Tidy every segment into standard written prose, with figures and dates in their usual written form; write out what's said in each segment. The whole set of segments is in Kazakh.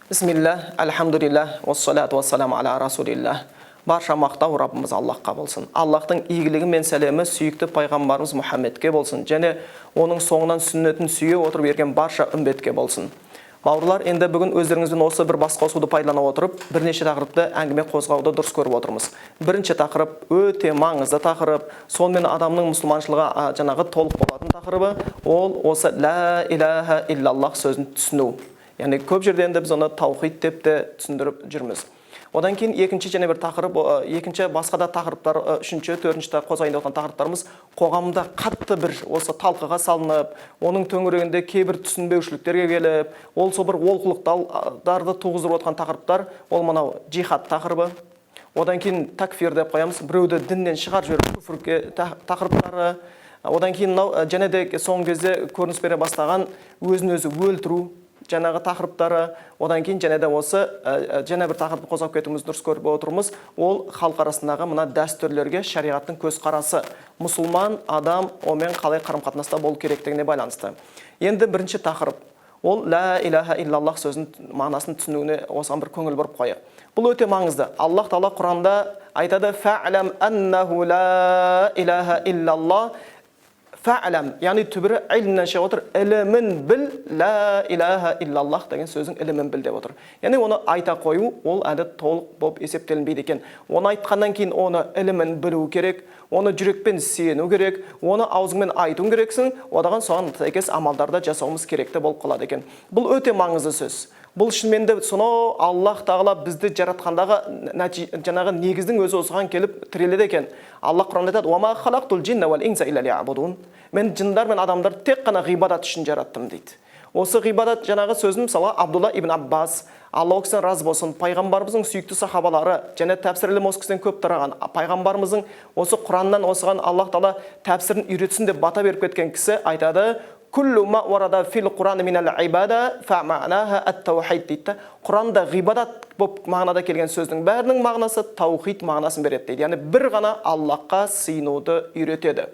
Бисмиллах, альхамдулиллах, уассалату вассаламу аля расулиллах. Барша мақтау Раббымыз Аллахқа болсын. Аллахтың игілігі мен сәлемі сүйікті пайғамбарымыз Мұхаммедке болсын. Және оның соңынан сүннетін сүйе отырып ерген барша үмбетке болсын. Бауырлар, енді бүгін өздеріңізбен осы бір бас қосуды пайдалана отырып, бірнеше тақырыпты әңгіме қозғауды дұрыс көріп отырмыз. Бірінші тақырып өте маңызды тақырып, сонымен адамның мұсылманшылығы жаңағы толық болатын тақырыбы, ол осы ла илаха иллаллах сөзін түсіну. Яғни көп жерде енді біз оны таухид деп те түсіндіріп жүрміз. Одан кейін екінші және бір тақырып, екінші басқа да тақырыптар, үшінші, төртінші қозғайын деп отырған тақырыптарымыз қоғамда қатты бір осы талқыға салынып, оның төңірегінде кейбір түсінбеушіліктерге келіп, ол сол бір олқылықтарды туғыздырып отқан тақырыптар, ол мынау джихад тақырыбы. Одан кейін такфир деп қоямыз, біреуді діннен шығарып жіберу күфірге тақырыптары. Одан кейін мынау және де соңғы кезде көрініс бере бастаған өзін өзі өлтіру жаңағы тақырыптары. Одан кейін және де осы жаңа бір тақырыпты қозғап кетуіміз дұрыс көріп отырмыз. Ол халық арасындағы мына дәстүрлерге шариғаттың көзқарасы, мұсылман адам онымен қалай қарым-қатынаста болу керектігіне байланысты. Енді бірінші тақырып, ол ла илаха иллаллах сөзінің мағынасын түсінуіне осыған бір көңіл бұрып қояйық. Бұл өте маңызды. Аллах Тағала Құранда айтады: "Фа'лам аннаху ла илаха иллаллах". Фа'лам, яғни түбірі илмнен шығып отыр, ілімін біл, ла илаха иллаллах деген сөздің ілімін біл деп отыр. Яғни оны айта қою, ол әлі толық болып есептелінбейді екен. Оны айтқаннан кейін оны ілімін білу керек, оны жүрекпен сену керек, оны аузыңмен айтуың керексің, одан соған сәйкес амалдарда жасауымыз керекті болып қалады екен. Бұл өте маңызды сөз. Бұл шынымен де сонау Аллах Тағала бізді жаратқандағы жаңағы негіздің өзі осыған келіп тіреледі екен. Аллах Құранда айтады: "Уама халақтул джинна вал инса илля лиябудун". Мен жындар мен адамдарды тек қана ғибадат үшін жараттым дейді. Осы ғибадат жаңағы сөзін мысалы Абдулла ибн Аббас, Алла ол кісіден разы болсын, пайғамбарымыздың сүйікті сахабалары және тәпсірлі осы кісіден көп тараған, пайғамбарымыздың осы Құраннан осыған Аллах Тағала тәпсірін үйретсін деп бата беріп кеткен кісі айтады: "Күллу ма варада фил Құран минал ибада фа ма'наха ат-таухид" дейді. Құранда ғибадат болып мағынада келген сөздің бәрінің мағынасы таухид мағынасын береді дейді. Яғни бір ғана Аллахқа сыйынуды үйретеді.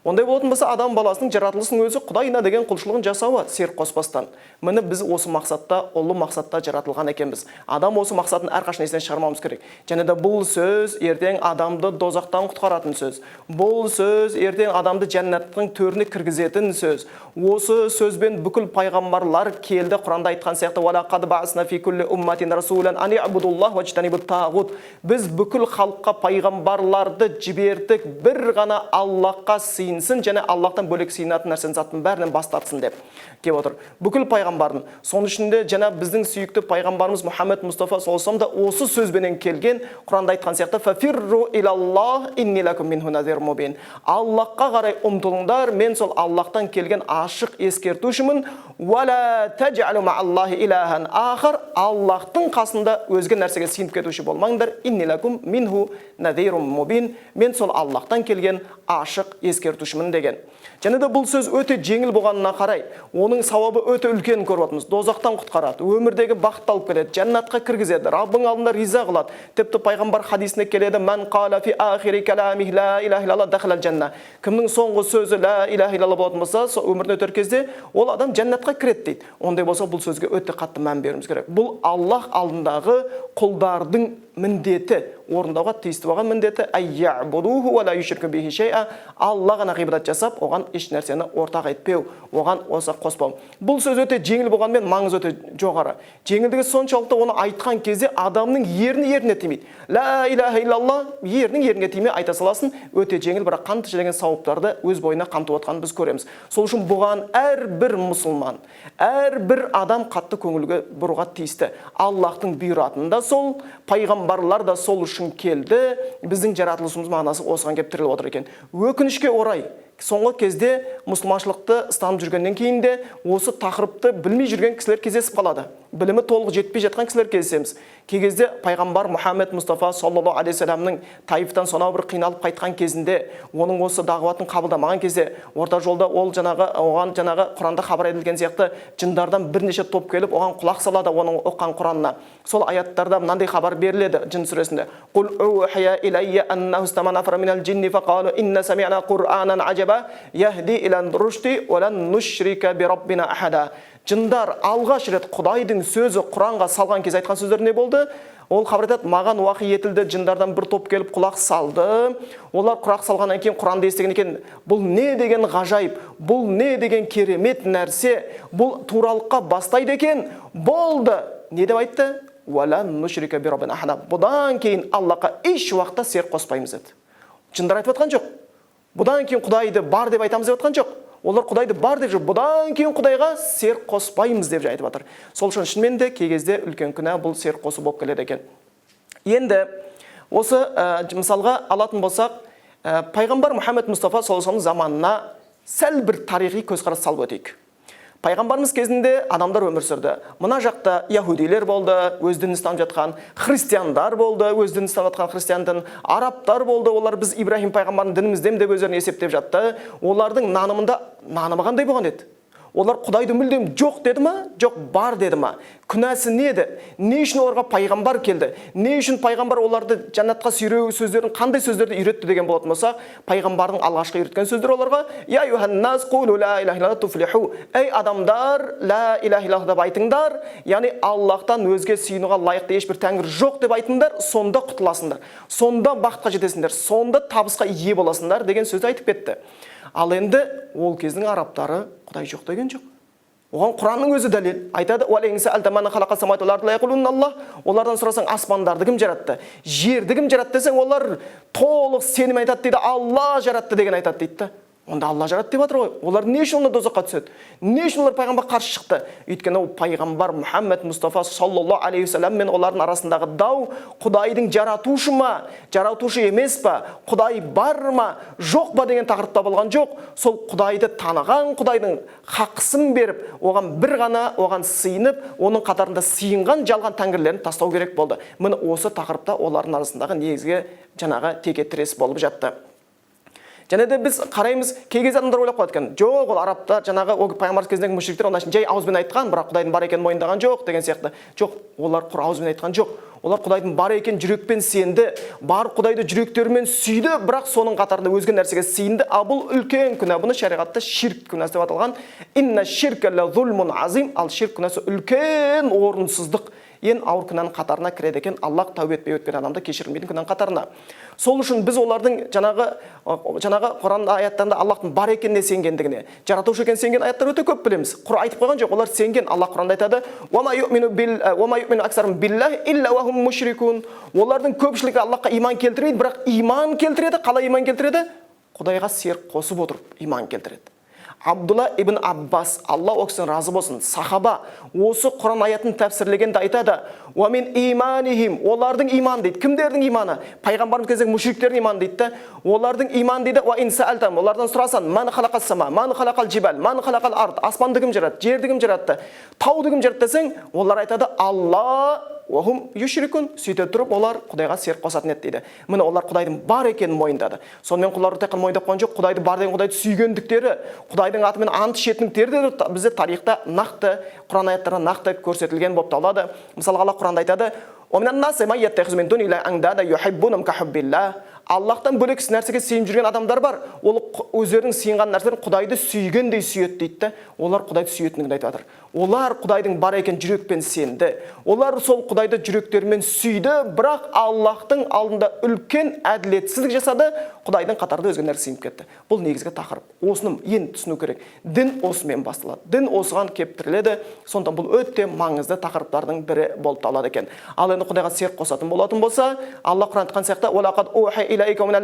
Ондай болатын болса, адам баласының жаратылысының өзі Құдайына деген құлшылығын жасауы, серік қоспастан. Міне біз осы мақсатта, ұлы мақсатта жаратылған екенбіз. Адам осы мақсатын әрқашан есінен шығармауымыз керек. Және де бұл сөз ертең адамды дозақтан құтқаратын сөз. Бұл сөз ертең адамды жәннаттың төріне кіргізетін сөз. Осы сөзбен бүкіл пайғамбарлар келді. Құранда айтқан сияқты: "Валақад баъсна фи кулли умматин расулан ан иъбудуллах ва жтанибут тағут". Біз бүкіл халыққа пайғамбарларды жібердік, бір ғана Аллахқа сыйынсын және Аллахтан бөлек сыйынатын нәрсенің заттың бәрінен бас тартсын деп кеп отыр. Бүкіл пайғамбардың, соның ішінде жаңа біздің сүйікті пайғамбарымыз Мұхаммед Мұстафа саллаллаху алейхи ва саллям да осы сөзбенен келген. Құранда айтқан сияқты: "Фафирру илаллах инни лакум минху назир мубин". Аллахқа қарай ұмтылыңдар, мен сол Аллахтан келген ашық ескертушімін. "Вала таджалу ма'аллахи илахан ахар", Аллахтың қасында өзге нәрсеге сыйынып кетуші болмаңдар. "Инни лакум минху назирум мубин", мен сол Аллахтан келген ашық ескертушімін деген. Және де бұл сөз өте жеңіл болғанына қарай, оның сауабы өте үлкен көріп отырмыз. Дозақтан құтқарады, өмірдегі бақытты алып келеді, жәннатқа кіргізеді, Раббың алдында риза қылады. Тіпті пайғамбар хадисіне келеді: "Ман қала фи ахири каламихи ла илаха иллаллах дахалал жанна". Кімнің соңғы сөзі ла илаха иллаллах болатын болса, өмірден өтер кезде ол адам жәннатқа кіреді дейді. Ондай болса, бұл сөзге өте қатты мән беруіміз керек. Бұл Аллах алдындағы құлдардың міндеті, орындауға тиісті болған міндеті: "Айябудуху ва ла юшрику бихи шай'a", Алла ғана ғибадат жасап, оған еш нәрсені ортақ етпеу, оған осы қоспау. Бұл сөз өте жеңіл болғанмен маңызы өте жоғары. Жеңілдігі соншалықты, оны айтқан кезде адамның еріне тимейді. Ла илаха иллаллах еріне тимей айта саласын, өте жеңіл, бірақ қанша деген сауаптарды өз бойына қамтып отқанын біз көреміз. Сол үшін бұған әрбір мұсылман, әрбір адам қатты көңілге бұруға тиісті. Аллахтың бұйратында сол, пайғамбарлар да сол үшін келді. Біздің жаратылысымыз мағынасы осыған кеп тіреліп отыр екен. Өкінішке орай, соңғы кезде мұсылманшылықты ұстанып жүргеннен кейін де осы тақырыпты білмей жүрген кісілер кездесіп қалады. Білімі толық жетпей жатқан кісілер кездесеміз. Кей кезде пайғамбар Мұхаммед Мұстафа саллаллаху алейхи ва саллямның Таифтан сонау бір қиналып қайтқан кезінде, оның осы дағуатын қабылдамаған кезде, орта жолда ол оған Құранда хабар етілген сияқты жындардан бірнеше топ келіп, оған құлақ салады, оның оққан Құранына. Сол аяттарда мынандай хабар беріледі Жин сүресінде: "Қул ухия илайя аннаху стамана нафарун минал джинни фақалу инна сами'на Құр'анан а'джаба яхди илан рушди ва лан нушрика би раббина ахада. Жындар алғаш рет Құдайдың сөзі Құранға салған кез айтқан сөздер не болды? Ол хабар айтады, маған уахи етілді, жындардан бір топ келіп құлақ салды. Олар құлақ салғаннан кейін Құранды естіген екен. Бұл не деген ғажайып, бұл не деген керемет нәрсе, бұл туралыққа бастайды екен. Болды. Не деп айтты? Вала нушрика би раббина ахада. Бұдан кейін Аллахқа еш уақытта серік қоспаймыз деді. Жындар айтып отқан жоқ. Бұдан кейін Құдайды бар деп айтамыз деп отқан жоқ. Олар Құдайды бар деп жүр. Бұдан кейін Құдайға серік қоспаймыз деп айтып жатыр. Сол үшін шынымен де кей кезде үлкен күнә бұл серік қосу болып келеді екен. Енді осы мысалға алатын болсақ, пайғамбар Мұхаммед Мұстафа саллаллаху алейхи заманына сәл бір тарихи көзқарас салып өтейік. Пайғамбарымыз кезінде адамдар өмір сүрді. Мына жақта яһудилер болды, өз дінін ұстанып жатқан, христиандар болды, өз дінін ұстанып жатқан христиан, арабтар болды. Олар біз Ибрахим пайғамбардың дінімізден деп өздерін есептеп жатты. Олардың нанымында нанымы қандай болған еді? Олар Құдайды мүлдем жоқ деді ма? Жоқ, бар деді ма? Күнәсі не еді? Не үшін оларға пайғамбар келді? Не үшін пайғамбар оларды жәннатқа сүйреу сөздерін, қандай сөздерді үйретті деген болатын болса, пайғамбардың алғашқы үйреткен сөздері оларға: "Я юханнас қулу ла илаха илlallah туфлиху". Ей адамдар, ла илаха илlallah деп айтыңдар, яғни Аллахтан өзге сыйынуға лайықты ешбір тәңір жоқ деп айтыңдар, сонда құтыласыңдар, сонда бақытқа жетесіңдер, сонда табысқа ие боласыңдар деген сөзді айтып кетті. Ал енді ол кездің арабтары Құдай жоқ деген жоқ. Оған Құранның өзі дәлел. Айтады: Олардан сұрасаң, аспандарды кім жаратты? Жерді кім жаратты десең, олар толық сенім айтады дейді, Алла жаратты деген айтады дейді. Онда Алла жаратты деп жатыр ғой. Олар не үшін дозаққа түседі? Не үшін олар пайғамбар қарсы шықты? Өйткені ол пайғамбар Мұхаммед Мұстафа саллаллаху алейхи вассалам мен олардың арасындағы дау Құдайдың жаратушы ма, жаратушы емес па, Құдай бар ма, жоқ па деген тақырыпта болған жоқ. Сол Құдайды таныған, Құдайдың хақысын беріп, оған бір ғана оған сыйынып, оның қатарында сыйынған жалған тәңірлерін тастау керек болды. Міне осы тақырыпта олардың арасындағы негізгі жаңағы текетірес болып жатты. Және де біз қараймыз, кей кезде адамдар ойлап қалады екен, жоқ, ол арабтар жаңағы ол пайғамбар кезіндегі мүшриктер онда жай ауызбен айтқан, бірақ Құдайдың бар екенін мойындаған жоқ деген сияқты. Жоқ, олар ауызбен айтқан жоқ. Олар Құдайдың бар екенін жүрекпен сенді, бар Құдайды жүректерімен сүйді, бірақ соның қатарында өзге нәрсеге сыйынды. А бұл үлкен күнә. Бұны шариғатта ширк күнәсі деп аталған. Инна ширка ла зулмун азим. Ал ширк күнәсі үлкен орынсыздық. Ең ауыр күнәнің қатарына кіреді екен. Аллах тәубе етпей өткен адамды кешірмейтін күнәнің қатарына. Сол үшін біз олардың жаңағы Құран аяттарында Аллахтың бар екеніне сенгендігіне, жаратушы екеніне сенген аяттар өте көп білеміз. Құран айтып қойған жоқ, олар сенген. Аллах Құранда айтады: "Ва ма ю'мину аксарум биллахи илля ва хум мушрикун". Олардың көпшілігі Аллахқа иман келтірмейді, бірақ иман келтіреді. Қалай иман келтіреді? Құдайға серік қосып отырып иман келтіреді. Абдулла ибн Аббас, Алла оқсын разы болсын, сахаба осы Құран аятын тәпсірлегенде айтады: "Ва мин иманихим", олардың иман дейді. Кімдердің иманы? Пайғамбарымыз кезіндегі мушриктердің иманы дейді. Олардың иман дейді: "Ва ин саалтам", олардан сұрасаң, "Ман халақас сама, ман халақал жибал, ман халақал ард", аспанды кім жаратты, жерді кім жаратты, тауды кім жаратты десең, олар айтады: "Алла". Уахум юшрикун, сөйте тұрып олар Құдайға серік қосатын еді дейді. Міне олар Құдайдың бар екенін мойындады. Сонымен құлар тек мойындап қойған жоқ, Құдайды бар деген Құдайды сүйгендіктері, Құдайдың атымен ант ішетіндіктері де бізде тарихта нақты, Құран аяттарында нақты көрсетілген болып табылады. Мысалға Алла Құранда айтады: "Оминан наси ман яттахизу мин дуни иллаһи андада юхиббунахум кахуббиллах". Аллахтан бөлек нәрсеге сыйынып жүрген адамдар бар. Ол өздерінің сыйынған нәрселерін Құдайды сүйгендей сүйеді дейді. Олар Құдайды сүйетіндігін айтып жатыр. Олар Құдайдың бар екенін жүрекпен сенді. Олар сол Құдайды жүректерімен сүйді, бірақ Аллахтың алдында үлкен әділетсіздік жасады. Құдайдың қатарында өзге нәрсе сыйынып кетті. Бұл негізгі тақырып. Осыны енді түсіну керек. Дін осымен басталады. Дін осыған келіп тіреледі. Сондықтан бұл өте маңызды тақырыптардың бірі болып табылады екен. Ал енді Құдайға серік қосатын болатын болса, Алла Құран айтқан сияқты: "Валақад ухи илайка ва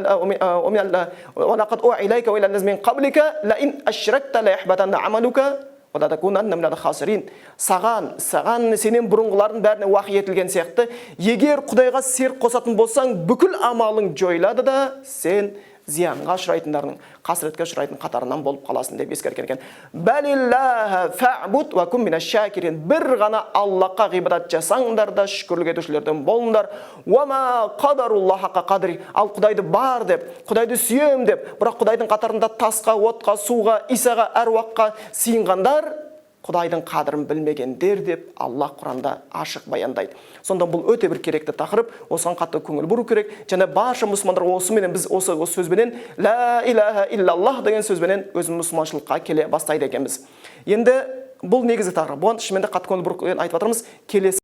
иля аллазина мин qablika la in ashrakta la yahbatanna amaluka wa la takunanna minal khasirin". Саған сенен бұрынғылардың бәріне уахи етілген сияқты, егер Құдайға серік қосатын болсаң, бүкіл амалың жойылады да сен зиянға ұшырайтындардың, қасіретке ұшырайтын қатарынан болып қаласың деп ескерткен екен. Балиллаха фa'буд ва кун минаш шакирин. Бір ғана Аллахқа ғибадат жасаңдар да шүкірлік етушілерден болыңдар. Ва ма qadarullah хаққа qadri. Ал Құдайды бар деп, Құдайды сүйем деп, бірақ Құдайдың қатарында тасқа, отқа, суға, Исаға, әруаққа сыйынғандар Құдайдың қадірін білмегендер деп Аллах Құранда ашық баяндайды. Сонда бұл өте бір керекті тақырып, осыған қатты көңіл бұру керек. Және барша мұсылмандар осыменен біз осы сөзбенен ла илаха иллаллах деген сөзбенен өзіміз мұсылманшылыққа келе бастайды екенбіз. Енді бұл негізгі тақырып. Бұған шынымен де қатты көңіл бұру айтып жатырмыз. Келесі